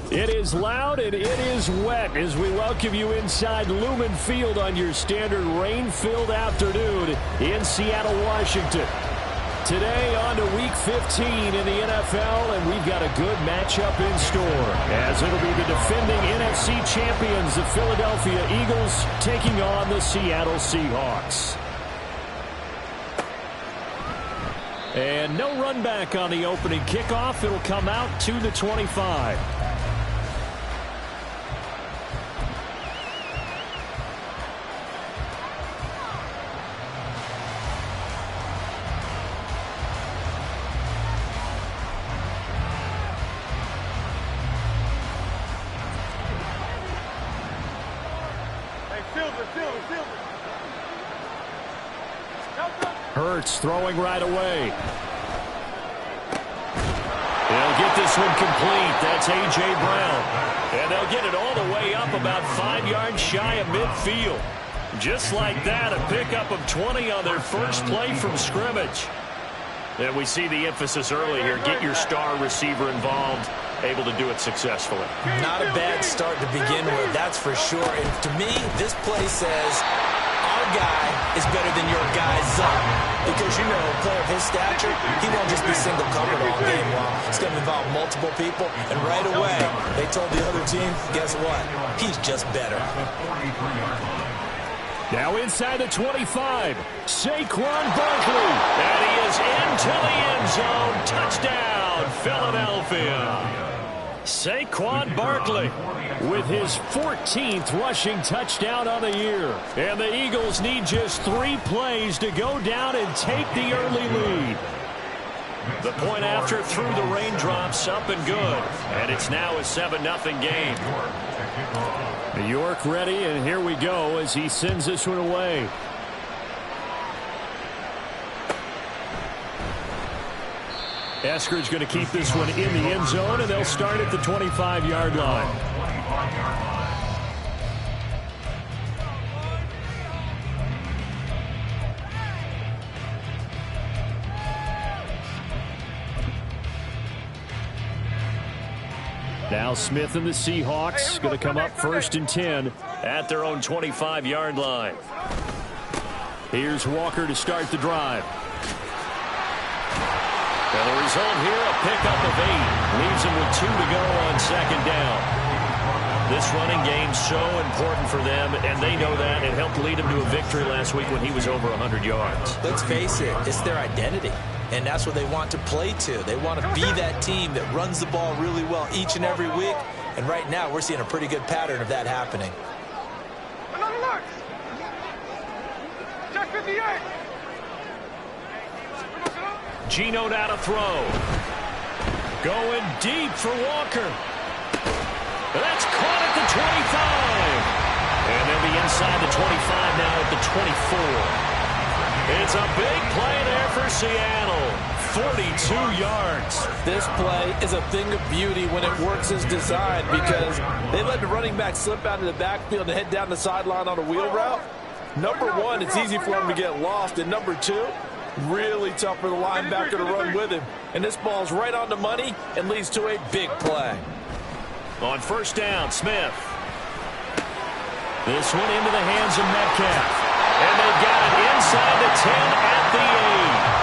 It is loud and it is wet as we welcome you inside Lumen Field on your standard rain-filled afternoon in Seattle, Washington. Today on to Week 15 in the NFL, and we've got a good matchup in store, as it'll be the defending NFC champions, the Philadelphia Eagles, taking on the Seattle Seahawks. And no run back on the opening kickoff. It'll come out to the 25. Hurts throwing right away. They'll get this one complete. That's A.J. Brown. And they'll get it all the way up about 5 yards shy of midfield. Just like that, a pickup of 20 on their first play from scrimmage. And we see the emphasis early here. Get your star receiver involved. Able to do it successfully. Not a bad start to begin with, that's for sure. And to me, this play says our guy is better than your guy Zuck. Because, you know, a player of his stature, he won't just be single covered all game long. It's going to involve multiple people. And right away, they told the other team, guess what? He's just better. Now inside the 25, Saquon Barkley. And he is into the end zone. Touchdown, Philadelphia. Saquon Barkley with his 14th rushing touchdown on the year. And the Eagles need just 3 plays to go down and take the early lead. The point after through the raindrops, up and good. And it's now a 7-0 game. York ready, and here we go as he sends this one away. Eskridge going to keep this one in the end zone, and they'll start at the 25-yard line. Now Smith and the Seahawks going to come up 1st and 10 at their own 25-yard line. Here's Walker to start the drive. And the result here, a pickup of 8. Leaves him with 2 to go on 2nd down. This running game so important for them, and they know that. It helped lead him to a victory last week when he was over 100 yards. Let's face it, it's their identity. And that's what they want to play to. They want to be that team that runs the ball really well each and every week. And right now, we're seeing a pretty good pattern of that happening. Another look. Check 58. Geno now to throw. Going deep for Walker. That's caught at the 25. And they'll be inside the 25 now at the 24. It's a big play there for Seattle. 42 yards. This play is a thing of beauty when it works as designed, because they let the running back slip out of the backfield and head down the sideline on a wheel route. Number one, it's easy for him to get lost. And number two, really tough for the linebacker to run with him. And this ball's right on the money and leads to a big play. On 1st down, Smith. This one into the hands of Metcalf. And they've got it inside the 10 at the 8.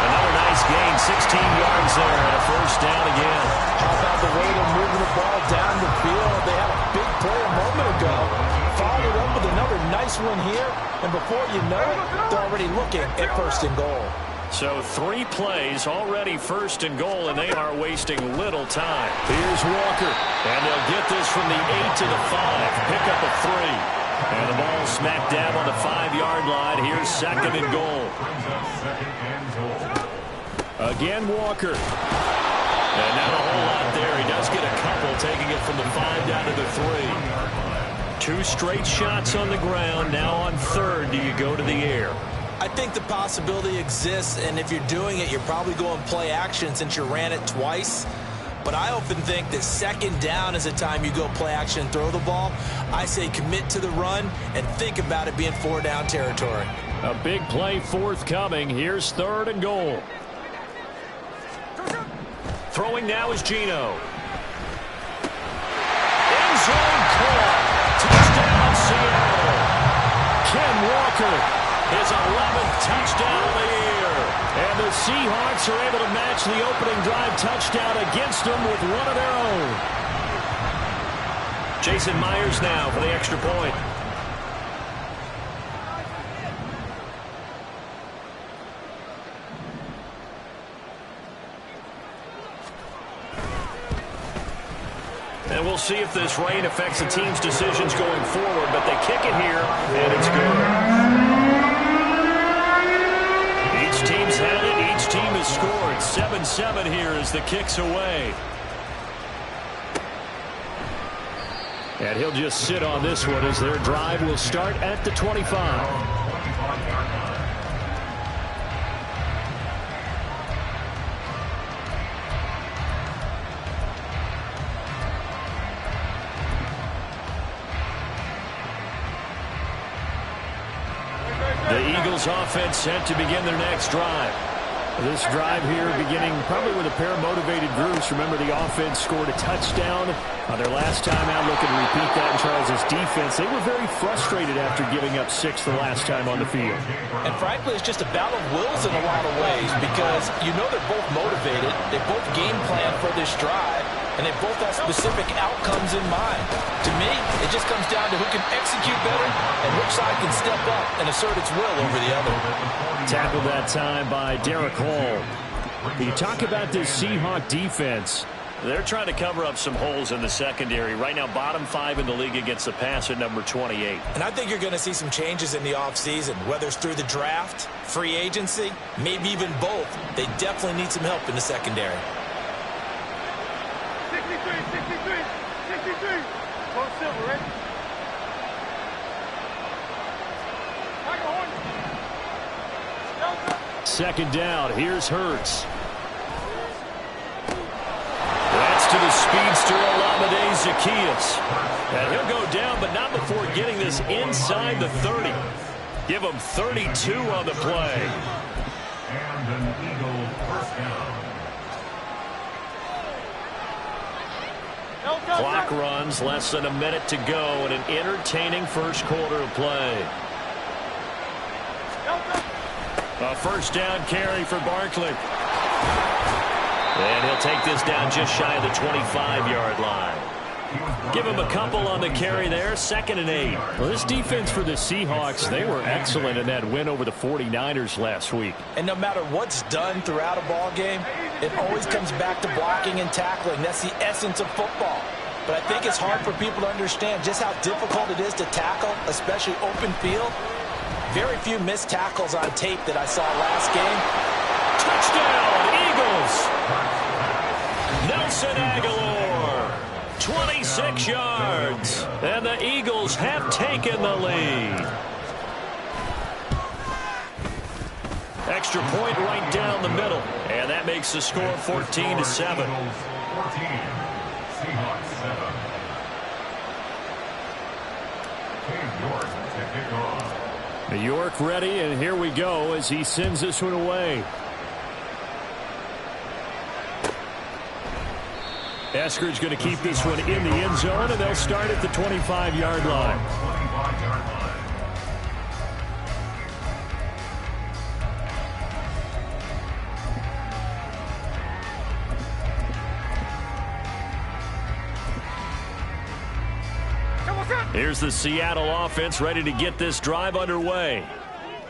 Another nice gain, 16 yards there, and a 1st down again. How about the way they're moving the ball down the field? They had a big play a moment ago. Followed it up with another nice one here. And before you know it, they're already looking at 1st and goal. So 3 plays, already 1st and goal, and they are wasting little time. Here's Walker. And they'll get this from the 8 to the 5. Pick up a 3. And the ball smack dab on the 5-yard line. Here's 2nd and goal. Again, Walker. And not a whole lot there. He does get a couple, taking it from the 5 down to the 3. 2 straight shots on the ground. Now on 3rd, do you go to the air? I think the possibility exists, and if you're doing it, you're probably going play action since you ran it twice. But I often think that 2nd down is the time you go play action and throw the ball. I say commit to the run and think about it being 4 down territory. A big play forthcoming. Here's 3rd and goal. Throwing now is Geno. End zone call. Touchdown, Seattle. Ken Walker, his 11th touchdown of the year. And the Seahawks are able to match the opening drive touchdown against them with one of their own. Jason Myers now for the extra point. And we'll see if this rain affects the team's decisions going forward, but they kick it here, and it's good. Each team's had it. Each team has scored. 7-7 here as the kick's away. And he'll just sit on this one as their drive will start at the 25. The Eagles offense set to begin their next drive. This drive here beginning probably with a pair of motivated groups. Remember, the offense scored a touchdown on their last time out. Looking to repeat that in Charles' defense. They were very frustrated after giving up 6 the last time on the field. And frankly, it's just a battle of wills in a lot of ways because you know they're both motivated. They both game plan for this drive, and they both have specific outcomes in mind. To me, it just comes down to who can execute better and which side can step up and assert its will over the other. Tackled that time by Derek Hall. You talk about this Seahawk defense. They're trying to cover up some holes in the secondary. Right now, bottom 5 in the league against the pass at number 28. And I think you're going to see some changes in the offseason, whether it's through the draft, free agency, maybe even both. They definitely need some help in the secondary. 63. Low silver, ready? Second down. Here's Hurts. That's to the speedster Olamide Zaccheaus. And he'll go down, but not before getting this inside the 30. Give him 32 on the play. And an Eagle first down. Clock runs, less than a minute to go, and an entertaining first quarter of play. A first down carry for Barkley. And he'll take this down just shy of the 25-yard line. Give him a couple on the carry there. 2nd and 8. Well, this defense for the Seahawks, they were excellent in that win over the 49ers last week. And no matter what's done throughout a ball game, it always comes back to blocking and tackling. That's the essence of football. But I think it's hard for people to understand just how difficult it is to tackle, especially open field. Very few missed tackles on tape that I saw last game. Touchdown, Eagles! Nelson Aguilar, 26 yards. And the Eagles have taken the lead. Extra point right down the middle. And that makes the score 14-7. 14. Seahawks 7. King York to kick off. York ready, and here we go as he sends this one away. Eskridge going to keep this one in the end zone, and they'll start at the 25-yard line. 25-yard line. Here's the Seattle offense ready to get this drive underway.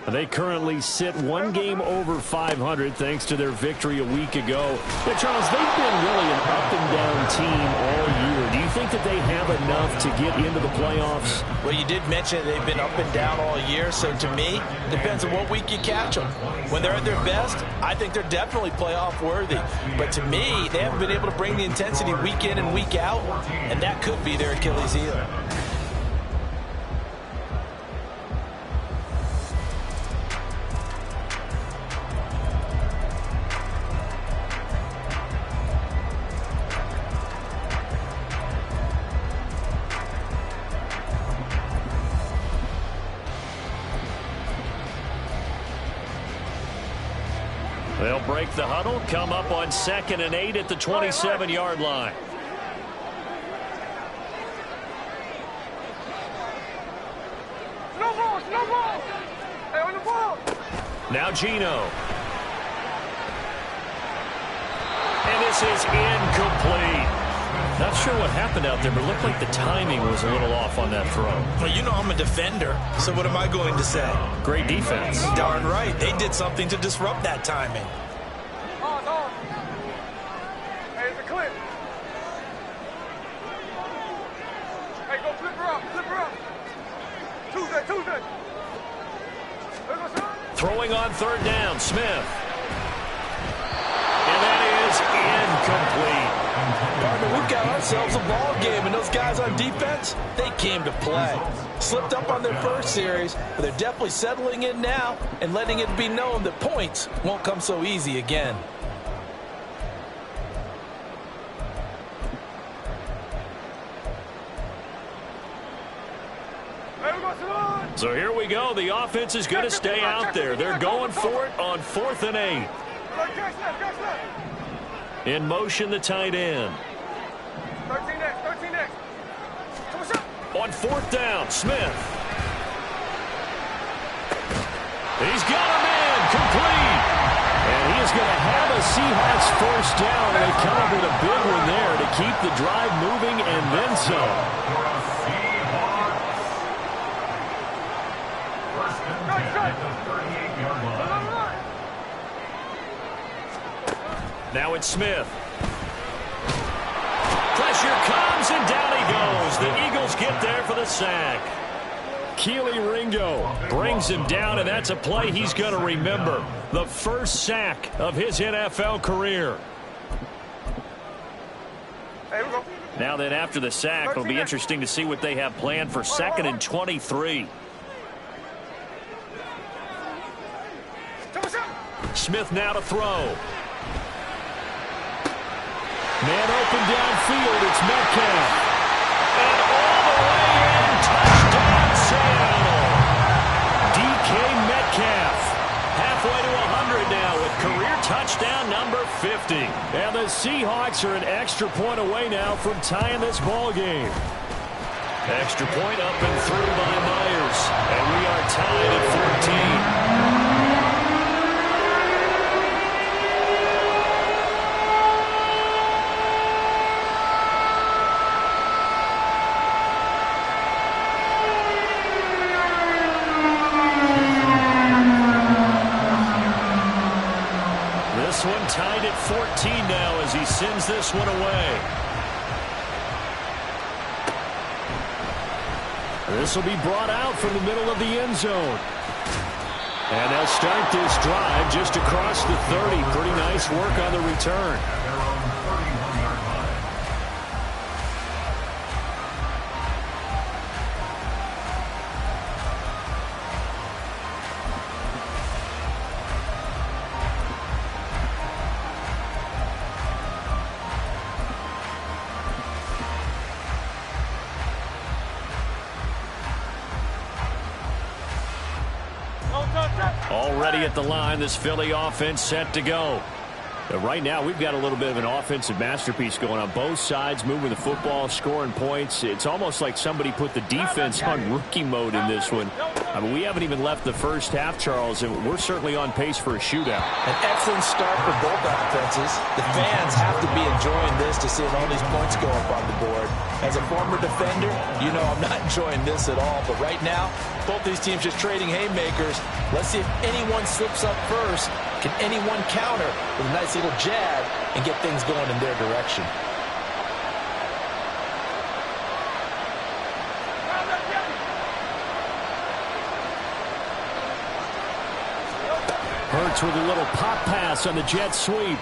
They currently sit 1 game over 500 thanks to their victory a week ago. But Charles, they've been really an up-and-down team all year. Do you think that they have enough to get into the playoffs? Well, you did mention they've been up and down all year, so to me, depends on what week you catch them. When they're at their best, I think they're definitely playoff worthy. But to me, they haven't been able to bring the intensity week in and week out, and that could be their Achilles heel. They'll break the huddle, come up on 2nd and 8 at the 27-yard line. Slow ball. Hey, on the ball. Now Gino. And this is incomplete. Not sure what happened out there, but it looked like the timing was a little off on that throw. Well, you know I'm a defender, so what am I going to say? Great defense. Darn right. They did something to disrupt that timing. On. Hey, it's a clip. Hey, go flip her up. Tuesday. Let's go, son. Throwing on 3rd down, Smith. And that is incomplete. Partner, we've got ourselves a ball game, and those guys on defense, they came to play. Slipped up on their first series, but they're definitely settling in now and letting it be known that points won't come so easy again. So here we go. The offense is going to stay out there. They're going for it on 4th and 8. In motion, the tight end. 13X. On 4th down, Smith. He's got a man complete. And he is going to have a Seahawks first down. They come up with a big one there to keep the drive moving and then some. Now it's Smith. Pressure comes, and down he goes. The Eagles get there for the sack. Keely Ringo brings him down, and that's a play he's going to remember. The first sack of his NFL career. Hey, we go. Now then, after the sack, it'll be interesting to see what they have planned for 2nd and 23. Smith now to throw. Man open downfield, it's Metcalf. And all the way in, touchdown Seattle. DK Metcalf, halfway to 100 now with career touchdown number 50. And the Seahawks are an extra point away now from tying this ball game. Extra point up and through by Myers. And we are tied at 14. This one tied at 14 now as he sends this one away. This will be brought out from the middle of the end zone. And they'll start this drive just across the 30. Pretty nice work on the return. Already at the line, this Philly offense set to go. But right now, we've got a little bit of an offensive masterpiece going on both sides, moving the football, scoring points. It's almost like somebody put the defense on rookie mode in this one. I mean, we haven't even left the first half, Charles, and we're certainly on pace for a shootout. An excellent start for both offenses. The fans have to be enjoying this to see all these points go up on the board. As a former defender, you know I'm not enjoying this at all. But right now, both these teams just trading haymakers. Let's see if anyone slips up first. Can anyone counter with a nice little jab and get things going in their direction? Hurts with a little pop pass on the jet sweep.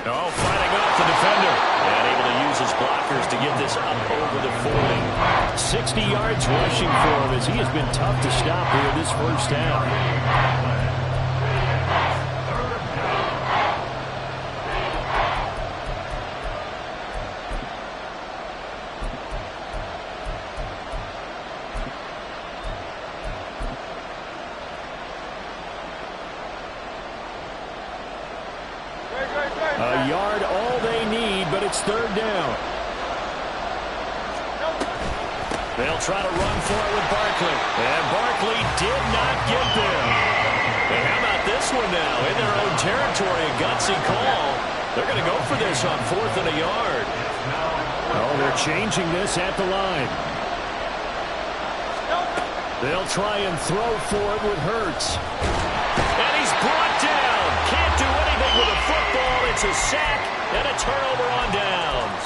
Oh, fighting off the defender. And able to use his blockers to get this up over the 40. 60 yards rushing for him as he has been tough to stop here in this first half. yard, all they need, but it's third down. They'll try to run for it with Barkley. And Barkley did not get there. And how about this one now? In their own territory, a gutsy call. They're going to go for this on 4th and a yard. Oh, they're changing this at the line. They'll try and throw for it with Hurts. And he's brought down. Can't do anything with a football. It's a sack and a turnover on downs.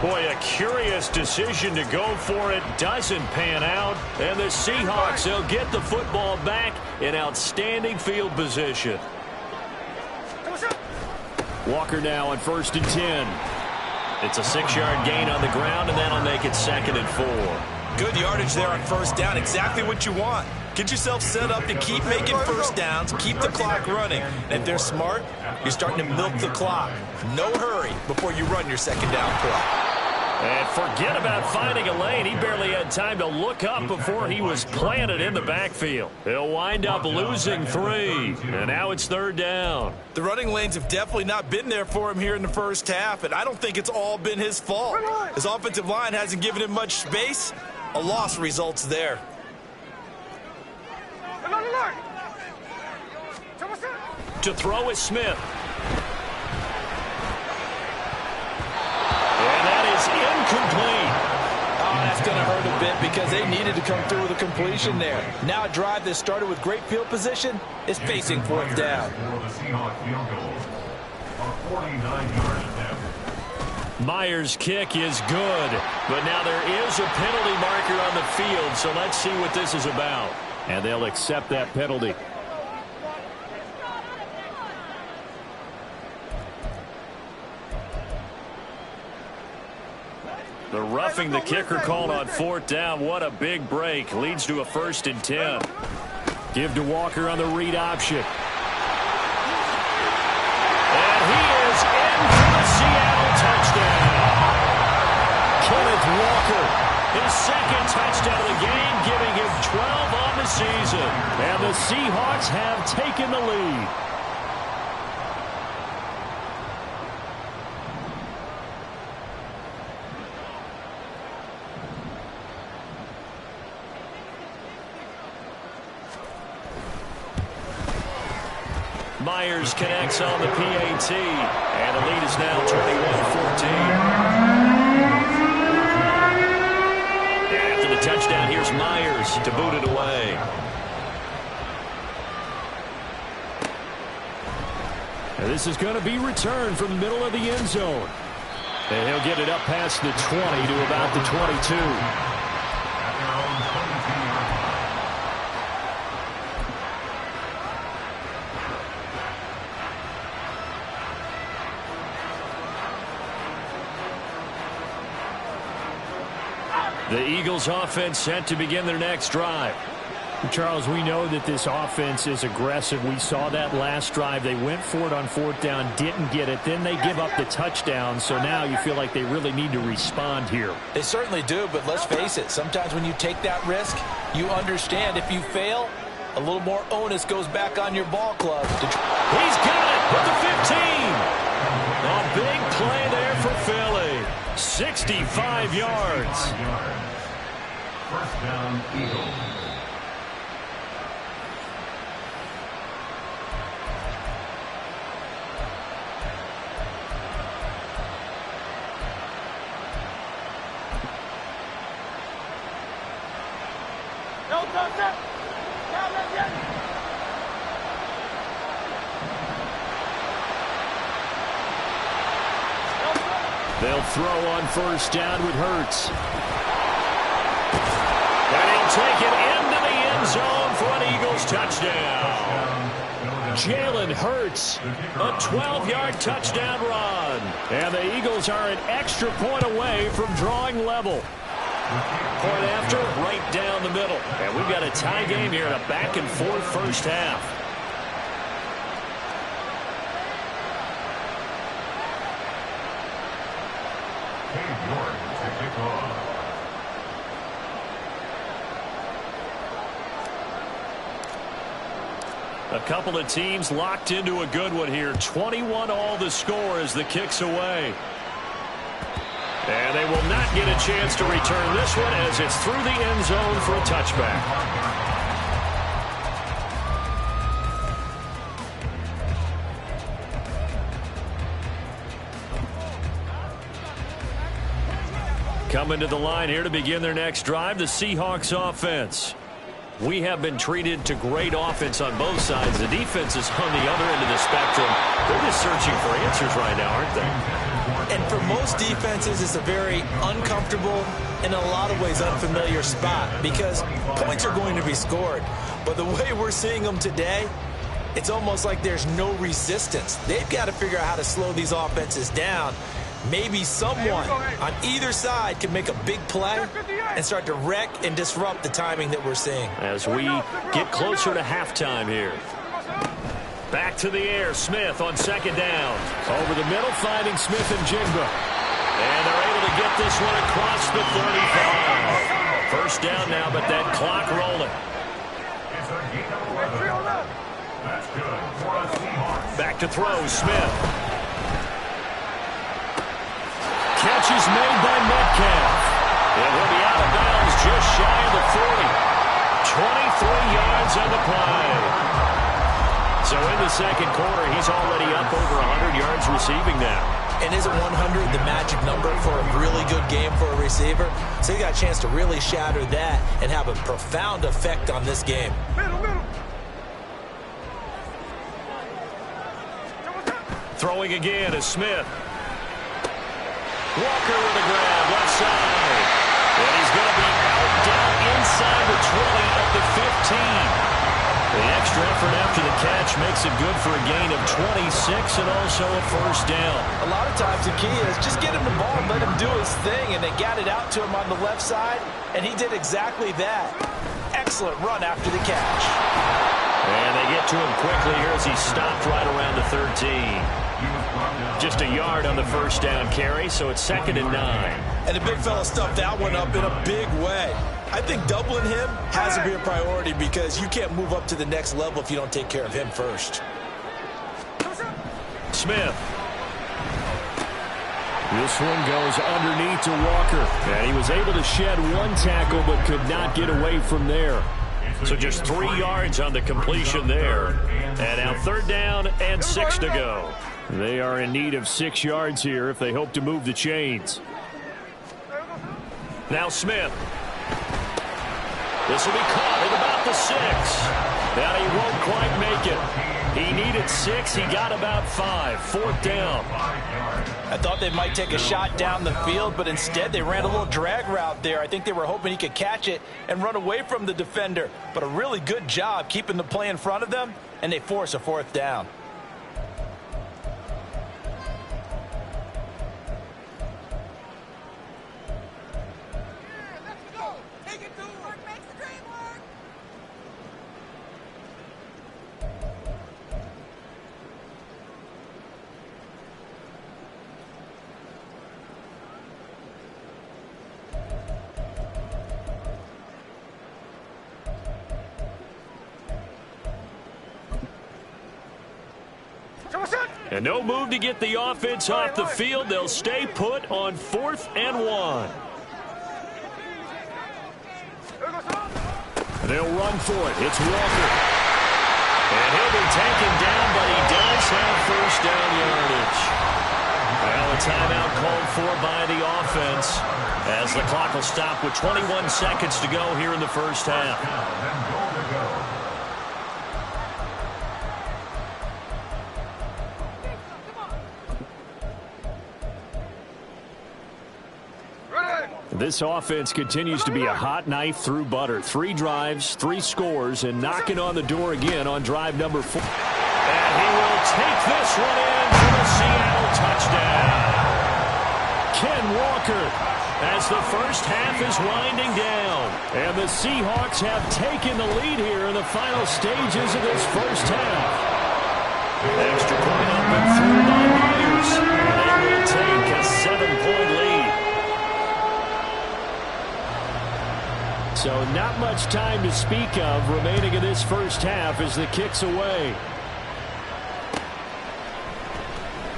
Boy, a curious decision to go for it. Doesn't pan out. And the Seahawks, they'll get the football back in outstanding field position. Walker now on 1st and 10. It's a 6-yard gain on the ground, and that'll make it 2nd and 4. Good yardage there on 1st down. Exactly what you want. Get yourself set up to keep making 1st downs, keep the clock running. And if they're smart, you're starting to milk the clock. No hurry before you run your 2nd down play. And forget about finding a lane. He barely had time to look up before he was planted in the backfield. He'll wind up losing 3. And now it's 3rd down. The running lanes have definitely not been there for him here in the first half, and I don't think it's all been his fault. His offensive line hasn't given him much space. A loss results there. To throw is Smith. And that is incomplete. Oh, that's going to hurt a bit because they needed to come through with a completion there. Now a drive that started with great field position is facing 4th down. Myers' kick is good, but now there is a penalty marker on the field, so let's see what this is about. And they'll accept that penalty. The roughing the kicker called on 4th down. What a big break. Leads to a 1st and 10. Give to Walker on the read option. And he is in for the Seattle touchdown. Kenneth Walker, his 2nd touchdown of the game, giving him 12 on the season. And the Seahawks have taken the lead. Myers connects on the PAT, and the lead is now 21-14. After the touchdown, here's Myers to boot it away. And this is going to be returned from the middle of the end zone. And he'll get it up past the 20 to about the 22. The Eagles offense set to begin their next drive. Charles, we know that this offense is aggressive. We saw that last drive. They went for it on 4th down, didn't get it. Then they give up the touchdown. So now you feel like they really need to respond here. They certainly do, but let's face it. Sometimes when you take that risk, you understand if you fail, a little more onus goes back on your ball club. He's got it with the 15. A big play there for Philly. 65 yards. 1st down, Eagles. They'll throw on 1st down with Hurts. And he'll take it into the end zone for an Eagles touchdown. Jalen Hurts, a 12-yard touchdown run. And the Eagles are an extra point away from drawing level. Point after, right down the middle. And we've got a tie game here in a back-and-forth first half. A couple of teams locked into a good one here. 21 all the score as the kick's away. And they will not get a chance to return this one as it's through the end zone for a touchback. Coming to the line here to begin their next drive, the Seahawks offense. We have been treated to great offense on both sides. The defense is on the other end of the spectrum. They're just searching for answers right now, aren't they? And for most defenses, it's a very uncomfortable, in a lot of ways, unfamiliar spot because points are going to be scored. But the way we're seeing them today, it's almost like there's no resistance. They've got to figure out how to slow these offenses down. Maybe someone on either side can make a big play and start to wreck and disrupt the timing that we're seeing. As we get closer to halftime here. Back to the air, Smith on second down. Over the middle, finding Smith and Jigba. And they're able to get this one across the 35. First down now, but that clock rolling. That's good for a Seahawks. Back to throw, Smith. Catch is made by Metcalf. It will be out of bounds just shy of the 40. 23 yards on the play. So in the second quarter, he's already up over 100 yards receiving now. And isn't 100 the magic number for a really good game for a receiver? So he got a chance to really shatter that and have a profound effect on this game. Throwing again is Smith. Walker with a grab, left side. And he's going to be out down inside the 20 at the 15. The extra effort after the catch makes it good for a gain of 26 and also a first down. A lot of times the key is just get him the ball and let him do his thing, and they got it out to him on the left side, and he did exactly that. Excellent run after the catch. And they get to him quickly here as he stopped right around the 13. Just a yard on the first down carry, so it's 2nd and 9. And the big fella stuffed that one up in a big way. I think doubling him has to be a priority because you can't move up to the next level if you don't take care of him first. Smith. This one goes underneath to Walker. And he was able to shed one tackle but could not get away from there. So just 3 yards on the completion there. And now 3rd down and 6 to go. They are in need of 6 yards here if they hope to move the chains. Now Smith. This will be caught at about the 6. And he won't quite make it. He needed 6. He got about 5. 4th down. I thought they might take a shot down the field, but instead they ran a little drag route there. I think they were hoping he could catch it and run away from the defender. But a really good job keeping the play in front of them, and they force a 4th down. And no move to get the offense off the field. They'll stay put on 4th and 1. They'll run for it. It's Walker. And he'll be taken down, but he does have first down yardage. Well, a timeout called for by the offense as the clock will stop with 21 seconds to go here in the first half. This offense continues to be a hot knife through butter. 3 drives, 3 scores, and knocking on the door again on drive number 4. And he will take this one in for the Seattle touchdown. Ken Walker as the first half is winding down. And the Seahawks have taken the lead here in the final stages of this first half. Extra point up and through by Myers. And they will take a 7-point lead. So not much time to speak of remaining in this first half as the kick's away.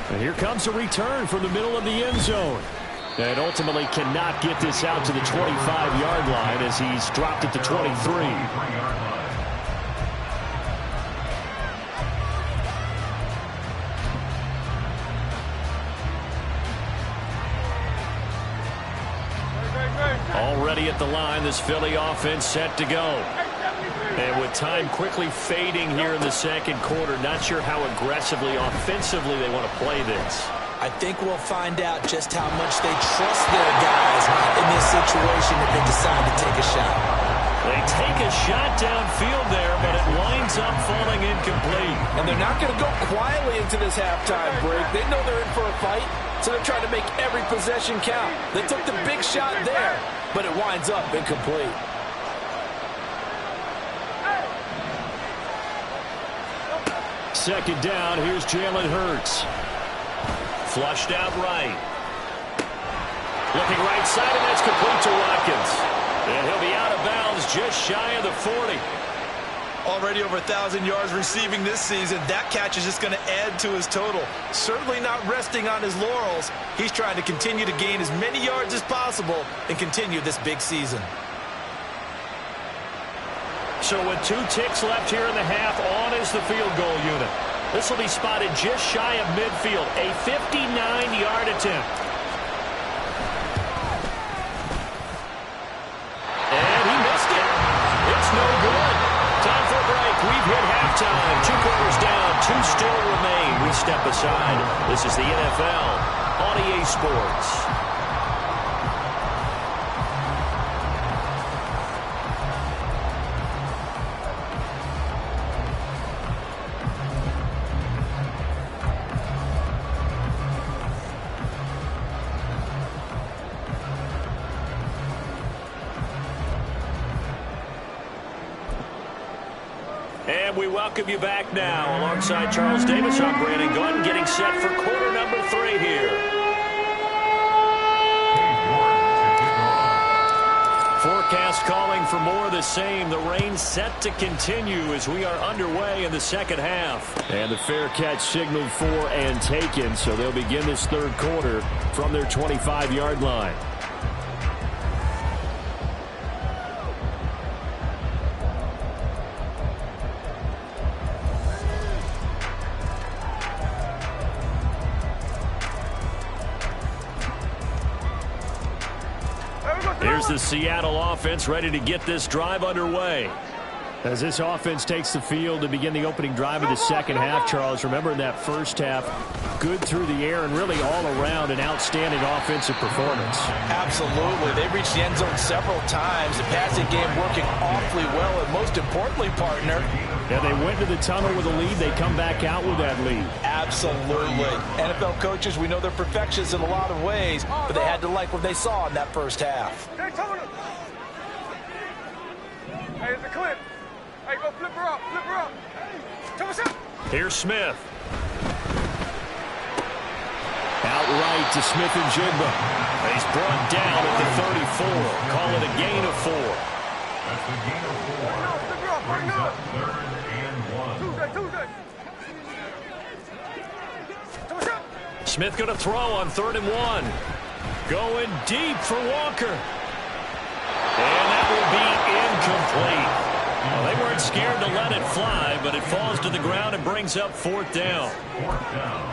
And here comes a return from the middle of the end zone. And ultimately cannot get this out to the 25-yard line as he's dropped at the 23. Already at the line, this Philly offense set to go. And with time quickly fading here in the second quarter, not sure how aggressively, offensively they want to play this. I think we'll find out just how much they trust their guys in this situation if they decide to take a shot. They take a shot downfield there, but it winds up falling incomplete. And they're not going to go quietly into this halftime break. They know they're in for a fight, so they're trying to make every possession count. They took the big shot there, but it winds up incomplete. Second down, here's Jalen Hurts. Flushed out right. Looking right side, and that's complete to Watkins. And he'll be out of bounds just shy of the 40. Already over 1,000 yards receiving this season. That catch is just going to add to his total. Certainly not resting on his laurels. He's trying to continue to gain as many yards as possible and continue this big season. So with 2 ticks left here in the half, on is the field goal unit. This will be spotted just shy of midfield. A 59-yard attempt. And he missed it. It's no good. Time for a break. We've hit halftime. 2 quarters down. 2 still remain. We step aside. This is the NFL on EA Sports. And we welcome you back now. Alongside Charles Davis, I'm Brandon Gunn, getting set for quarter number 3 here. Forecast calling for more of the same. The rain set to continue as we are underway in the second half. And the fair catch signaled for and taken, so they'll begin this third quarter from their 25-yard line. Here's the Seattle offense ready to get this drive underway. As this offense takes the field to begin the opening drive of the second half, Charles, remember in that first half, good through the air and really all around an outstanding offensive performance. Absolutely. They reached the end zone several times. The passing game working awfully well, and most importantly, partner, yeah, they went to the tunnel with a lead. They come back out with that lead. Absolutely. NFL coaches, we know they're perfectionists in a lot of ways, but they had to like what they saw in that first half. Hey, it's a clip. Hey, go flip her up, flip her up. Come on, shot. Here's Smith. Outright to Smith and Jigba. He's brought down at the 34. Call it a gain of 4. That's the gain of 4. Flip her up, right now. Third and 1. Tuesday. Come on, shot. Smith going to throw on 3rd and 1. Going deep for Walker. And that will be incomplete. Well, they weren't scared to let it fly, but it falls to the ground and brings up 4th down.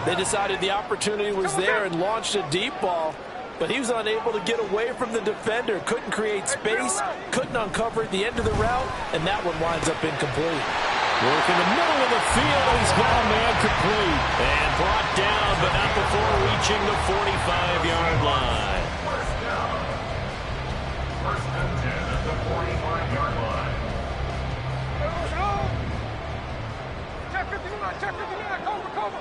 They decided the opportunity was there and launched a deep ball, but he was unable to get away from the defender. Couldn't create space, couldn't uncover at the end of the route, and that one winds up incomplete. Work in the middle of the field, he's got a man complete. And brought down, but not before reaching the 45-yard line. First and 10 at the 45-yard line. Check 59, cover.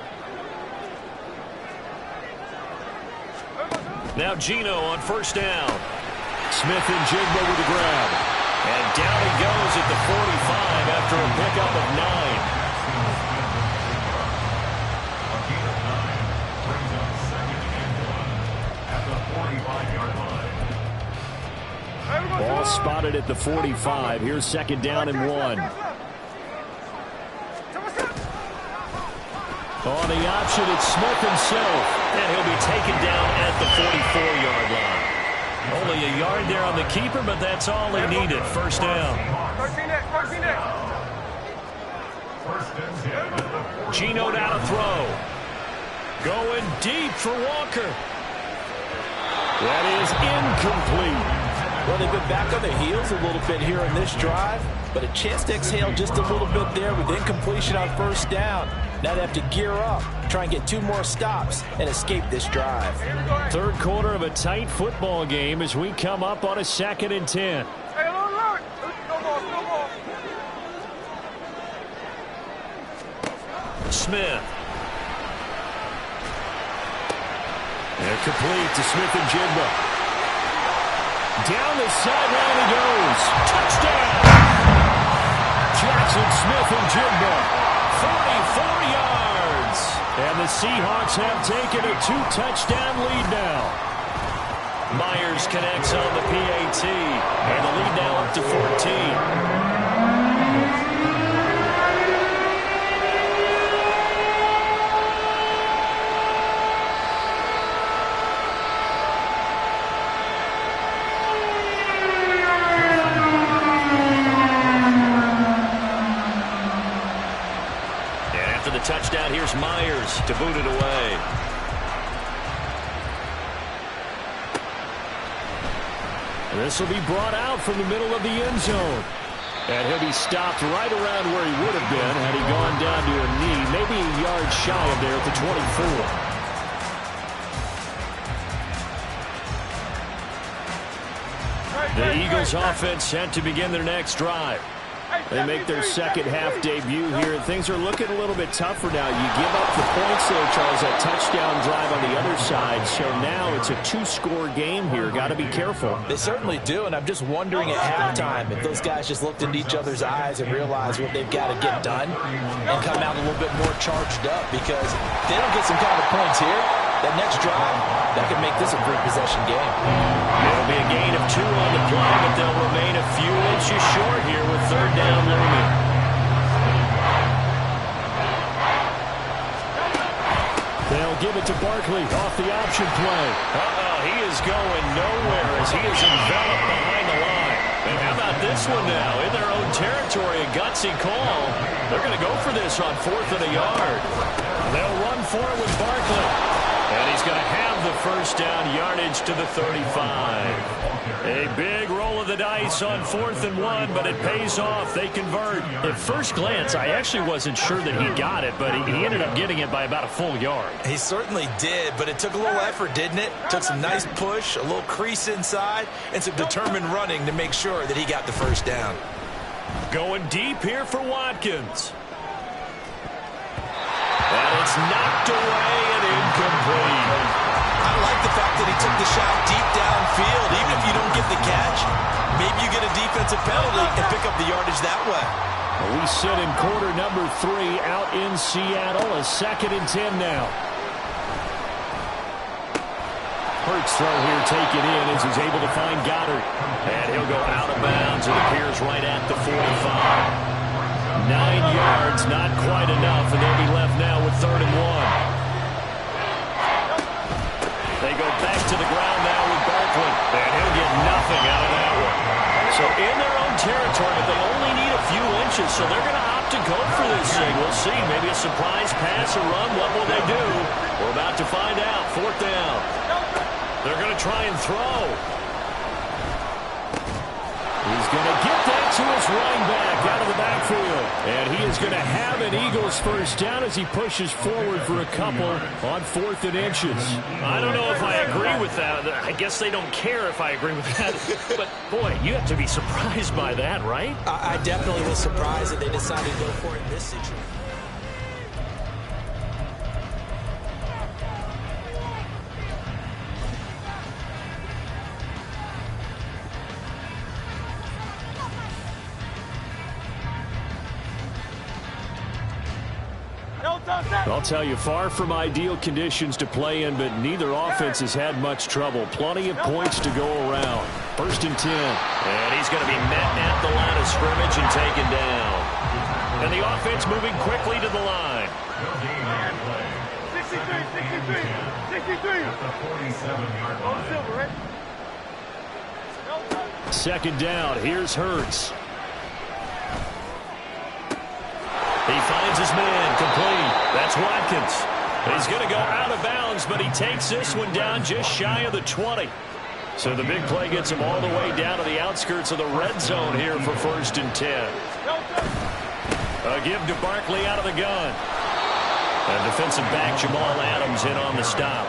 Now Gino on 1st down. Smith and Jigba with the grab. And down he goes at the 45 after a pickup of 9. A gain of 9 brings up 2nd and 1 at the 45-yard line. Ball spotted at the 45. Here's second down and 1. On the option, it's Smith himself. And he'll be taken down at the 44-yard line. Only a yard there on the keeper, but that's all he needed. First down. Geno now to throw. Going deep for Walker. That is incomplete. Well, they've been back on their heels a little bit here in this drive, but a chance to exhale just a little bit there with incompletion on first down. Now they have to gear up, try and get 2 more stops, and escape this drive. Third quarter of a tight football game as we come up on a 2nd and 10. Smith. They're complete to Smith and Jigba. Down the sideline he goes. Touchdown! Jackson Smith and Jigba. 44 yards. And the Seahawks have taken a 2-touchdown lead now. Myers connects on the PAT. And the lead now up to 14. Touchdown, here's Myers to boot it away. This will be brought out from the middle of the end zone. And he'll be stopped right around where he would have been had he gone down to a knee, maybe a yard shy of there at the 24. The Eagles offense set to begin their next drive. They make their second half debut here. Things are looking a little bit tougher now. You give up the points there, Charles, that touchdown drive on the other side. So now it's a 2-score game here. Got to be careful. They certainly do, and I'm just wondering at halftime if those guys just looked into each other's eyes and realized what they've got to get done and come out a little bit more charged up, because if they don't get some kind of points here, that next drive, that could make this a 3-possession game. It'll be a gain of 2 on the play, but they'll remain a few inches short here with third down looming. They'll give it to Barkley off the option play. He is going nowhere as he is enveloped behind the line. And how about this one now? In their own territory, a gutsy call. They're going to go for this on 4th and a yard. They'll run for it with Barkley. And he's going to have the first down, yardage to the 35. A big roll of the dice on 4th and 1, but it pays off. They convert. At first glance, I actually wasn't sure that he got it, but he ended up getting it by about a full yard. He certainly did, but it took a little effort, didn't it? Took some nice push, a little crease inside, and some determined running to make sure that he got the first down. Going deep here for Watkins. And it's knocked away and incomplete. I like the fact that he took the shot deep downfield. Even if you don't get the catch, maybe you get a defensive penalty and pick up the yardage that way. We sit in quarter number 3 out in Seattle. A 2nd and 10 now. Hurts throw here taken in as he's able to find Goddard. And he'll go out of bounds. It appears right at the 45. 9 yards, not quite enough, and they'll be left now with 3rd and 1. They go back to the ground now with Barkley, and he'll get nothing out of that one. So in their own territory, but they only need a few inches, so they're going to opt to go for this thing. We'll see. Maybe a surprise pass or run. What will they do? We're about to find out. 4th down. They're going to try and throw. He's going to get that to his running back out of the backfield. And he is going to have an Eagles first down as he pushes forward for a couple on 4th and inches. I don't know if I agree with that. I guess they don't care if I agree with that. But, boy, you have to be surprised by that, right? I definitely was surprised that they decided to go for it in this situation. I'll tell you, far from ideal conditions to play in, but neither offense has had much trouble. Plenty of points to go around. 1st and 10. And he's going to be met at the line of scrimmage and taken down. And the offense moving quickly to the line. 63. At the 47-yard line. 2nd down. Here's Hurts. He finds his man, complete. That's Watkins. He's going to go out of bounds, but he takes this one down just shy of the 20. So the big play gets him all the way down to the outskirts of the red zone here for 1st and 10. A give to Barkley out of the gun. And defensive back Jamal Adams in on the stop.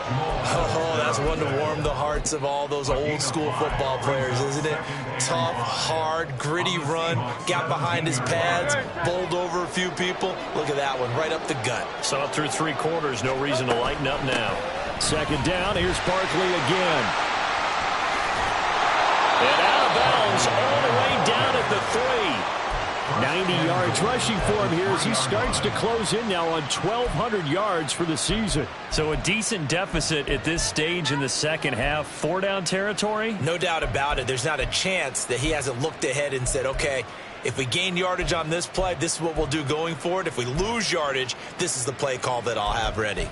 Oh, that's one to warm the hearts of all those old school football players, isn't it? Tough, hard, gritty run, got behind his pads, bowled over a few people. Look at that one, right up the gut. Saw it through 3 quarters, no reason to lighten up now. 2nd down, here's Barkley again. And out of bounds all the way down at the 3. 90 yards rushing for him here as he starts to close in now on 1,200 yards for the season. So a decent deficit at this stage in the second half. 4-down territory? No doubt about it. There's not a chance that he hasn't looked ahead and said, okay, if we gain yardage on this play, this is what we'll do going forward. If we lose yardage, this is the play call that I'll have ready.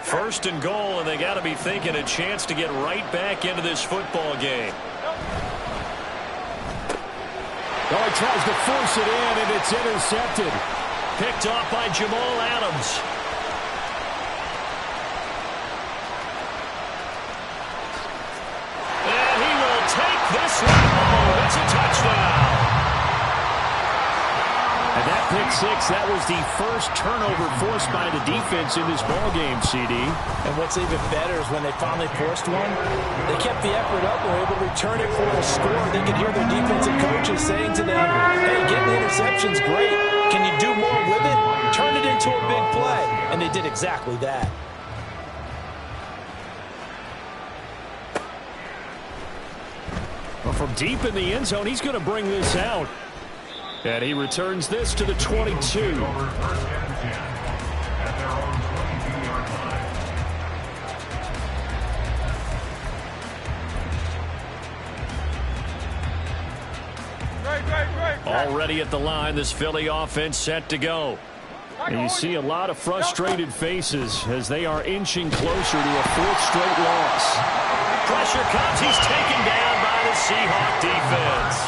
First and goal, and they got to be thinking a chance to get right back into this football game. Oh, he tries to force it in, and it's intercepted. Picked off by Jamal Adams. And he will take this one home. It's a touchdown. And that pick six, that was the first turnover forced by the defense in this ballgame, CD. And what's even better is when they finally forced one, they kept the effort up and were able to return it for a score. They could hear their defensive coaches saying to them, hey, getting the interception's great. Can you do more with it? Turn it into a big play. And they did exactly that. Well, from deep in the end zone, he's going to bring this out. And he returns this to the 22. Already at the line, this Philly offense set to go. And you see a lot of frustrated faces as they are inching closer to a fourth straight loss. Pressure comes. He's taken down by the Seahawk defense.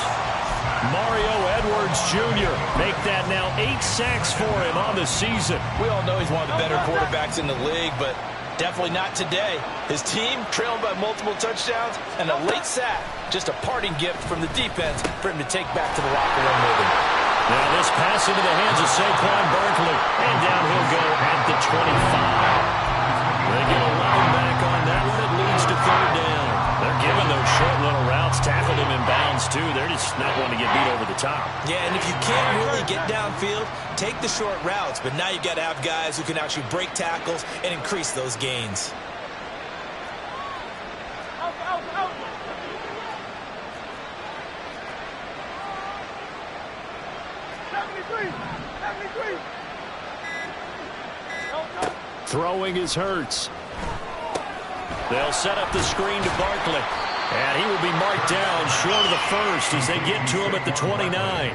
Mario Edwards Jr. make that now 8 sacks for him on the season. We all know he's one of the better quarterbacks in the league, but definitely not today. His team trailed by multiple touchdowns and a late sack. Just a parting gift from the defense for him to take back to the locker room with him. Now this pass into the hands of Saquon Barkley. And down he'll go at the 25. They get 11 back on that one. It leads to 3rd down. They're giving those short little routes. Tackled him in bounds, too. They're just not wanting to get beat over the top. Yeah, and if you can't really get downfield, take the short routes. But now you've got to have guys who can actually break tackles and increase those gains. Throwing is Hurts. They'll set up the screen to Barkley. And he will be marked down short of the first as they get to him at the 29.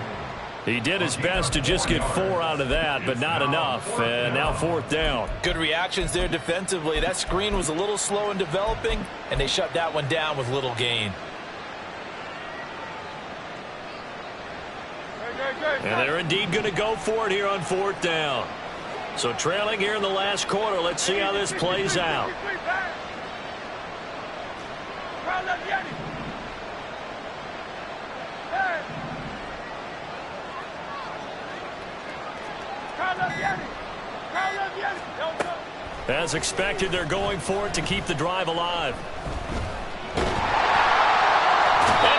He did his best to just get 4 out of that, but not enough. And now 4th down. Good reactions there defensively. That screen was a little slow in developing, and they shut that one down with little gain. And they're indeed going to go for it here on 4th down. So trailing here in the last quarter. Let's see how this plays out. As expected, they're going for it to keep the drive alive. And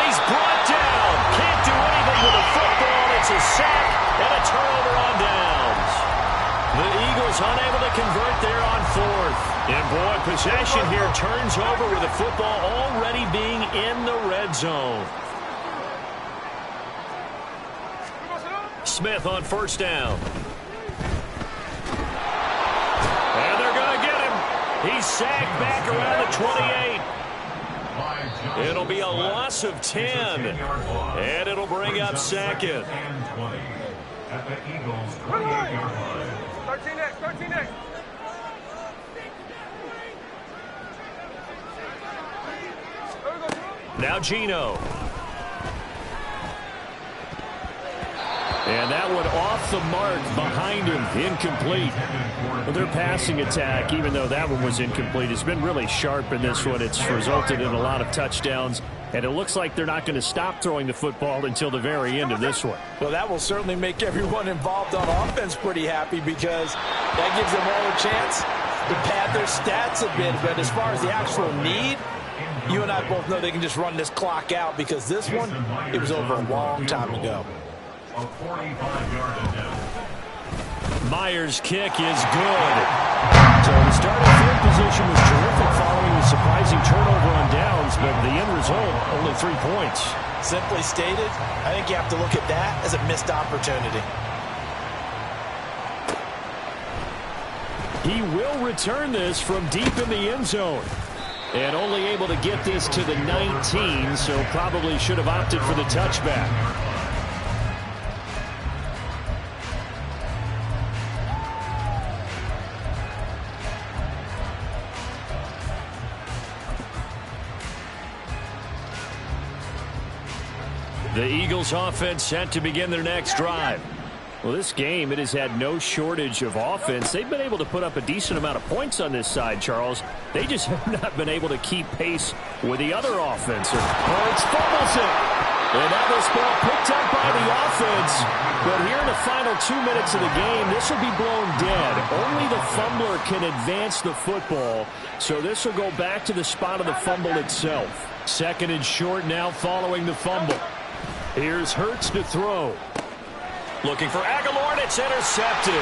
he's brought down. Can't do anything with a football. It's a sack and a turnover on downs. The Eagles unable to convert there on fourth. And boy, possession here turns over with the football already being in the red zone. Smith on first down. And they're going to get him. He's sacked back around the 28. It'll be a loss of 10. And it'll bring up second. At the Eagles' 28-yard line. 13X, 13X. Now Gino. And that one off the mark behind him, incomplete. Well, their passing attack, even though that one was incomplete, has been really sharp in this one. It's resulted in a lot of touchdowns, and it looks like they're not going to stop throwing the football until the very end of this one. Well, that will certainly make everyone involved on offense pretty happy because that gives them all a chance to pad their stats a bit. But as far as the actual need, you and I both know they can just run this clock out because this one, it was over a long time ago. A 45-yard attempt. Myers' kick is good. So the starting field position was terrific following the surprising turnover on downs, but the end result, only 3 points. Simply stated, I think you have to look at that as a missed opportunity. He will return this from deep in the end zone. And only able to get this to the 19, so probably should have opted for the touchback. The Eagles offense set to begin their next drive. Well, this game, it has had no shortage of offense. They've been able to put up a decent amount of points on this side, Charles. They just have not been able to keep pace with the other offense. Hurts fumbles it. And now this ball picked up by the offense. But here in the final 2 minutes of the game, this will be blown dead. Only the fumbler can advance the football. So this will go back to the spot of the fumble itself. Second and short now following the fumble. Here's Hurts to throw. Looking for Aguilar, and it's intercepted.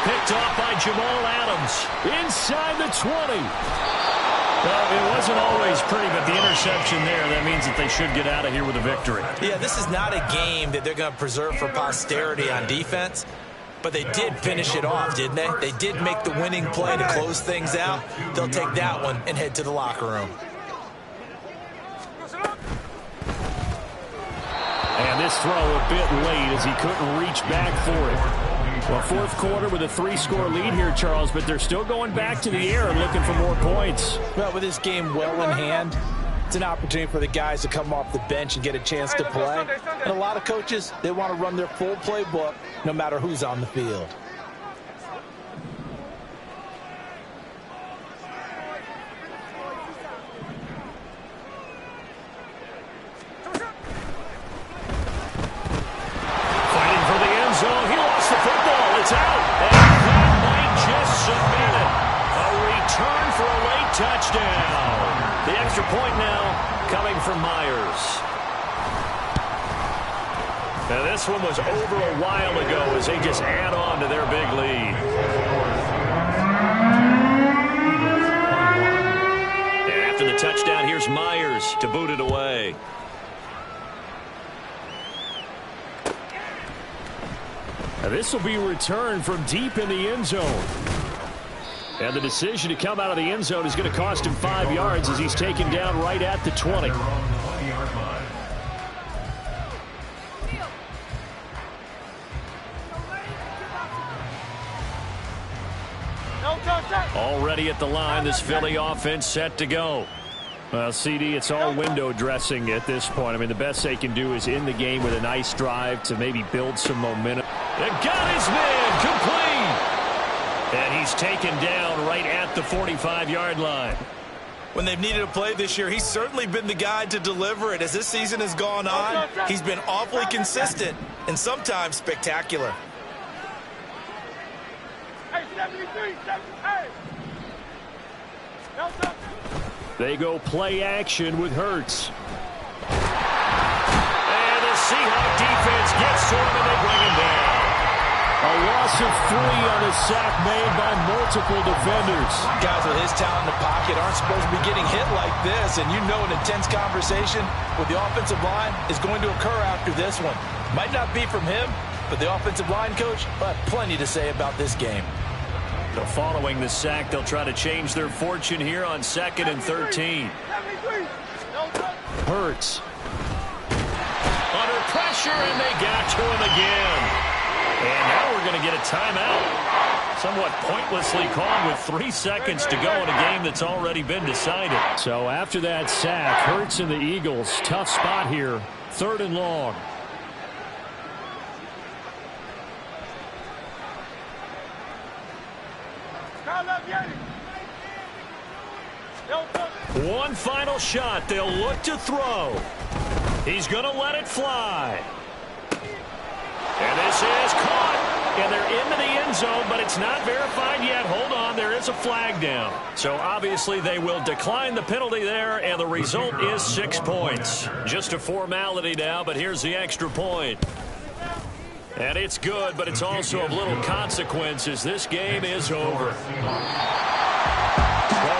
Picked off by Jamal Adams. Inside the 20. Well, it wasn't always pretty, but the interception there, that means that they should get out of here with a victory. Yeah, this is not a game that they're going to preserve for posterity on defense, but they did finish it off, didn't they? They did make the winning play to close things out. They'll take that one and head to the locker room. And this throw a bit late as he couldn't reach back for it. Well, fourth quarter with a 3-score lead here, Charles, but they're still going back to the air and looking for more points. Well, with this game well in hand, it's an opportunity for the guys to come off the bench and get a chance to play. And a lot of coaches, they want to run their full playbook no matter who's on the field. It's out, and that might just submit it. A return for a late touchdown. The extra point now coming from Myers. Now this one was over a while ago as they just add on to their big lead. And after the touchdown, here's Myers to boot it away. Now this will be returned from deep in the end zone. And the decision to come out of the end zone is going to cost him 5 yards as he's taken down right at the 20. Already at the line, this Philly offense set to go. Well, CD, it's all window dressing at this point. I mean, the best they can do is end the game with a nice drive to maybe build some momentum. And got his man complete. And he's taken down right at the 45-yard line. When they've needed a play this year, he's certainly been the guy to deliver it. As this season has gone on, he's been awfully consistent and sometimes spectacular. Hey, 73, 78. They go play action with Hurts. And the Seahawks defense gets to him and they bring him down. A loss of 3 on a sack made by multiple defenders. Guys with his talent in the pocket aren't supposed to be getting hit like this, and you know an intense conversation with the offensive line is going to occur after this one. Might not be from him, but the offensive line coach will have plenty to say about this game. So following the sack, they'll try to change their fortune here on 2nd and 13. Hurts. Under pressure, and they got to him again. And now we're going to get a timeout. Somewhat pointlessly called with 3 seconds to go in a game that's already been decided. So after that sack, Hurts and the Eagles, tough spot here. 3rd and long. One final shot. They'll look to throw. He's going to let it fly. And this is caught. And they're into the end zone, but it's not verified yet. Hold on, there is a flag down. So obviously they will decline the penalty there, and the result is 6 points. Just a formality now, but here's the extra point. And it's good, but it's also of little consequence as this game is over. Well,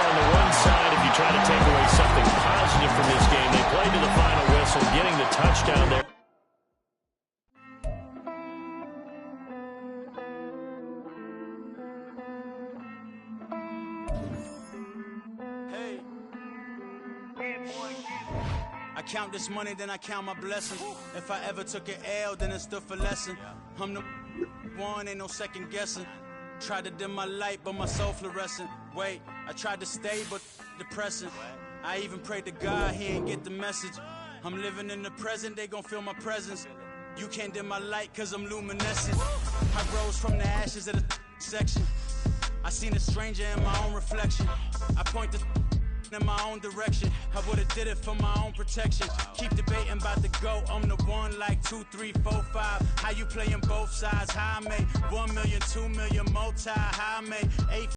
on the one side, if you try to take away something positive from this game, they played to the final whistle, getting the touchdown there. I count this money, then I count my blessings. If I ever took an L, then it stood for lesson. I'm the one, ain't no second guessing. Tried to dim my light, but my soul fluorescent. Wait, I tried to stay, but depressing. I even prayed to God, he ain't get the message. I'm living in the present, they gon' feel my presence. You can't dim my light, cause I'm luminescent. I rose from the ashes of the section. I seen a stranger in my own reflection. I point the in my own direction. I would've did it for my own protection. Keep debating about the GOAT. I'm the one like 2, 3, 4, 5. How you playing both sides? How I made 1 million, 2 million, multi. How I made 8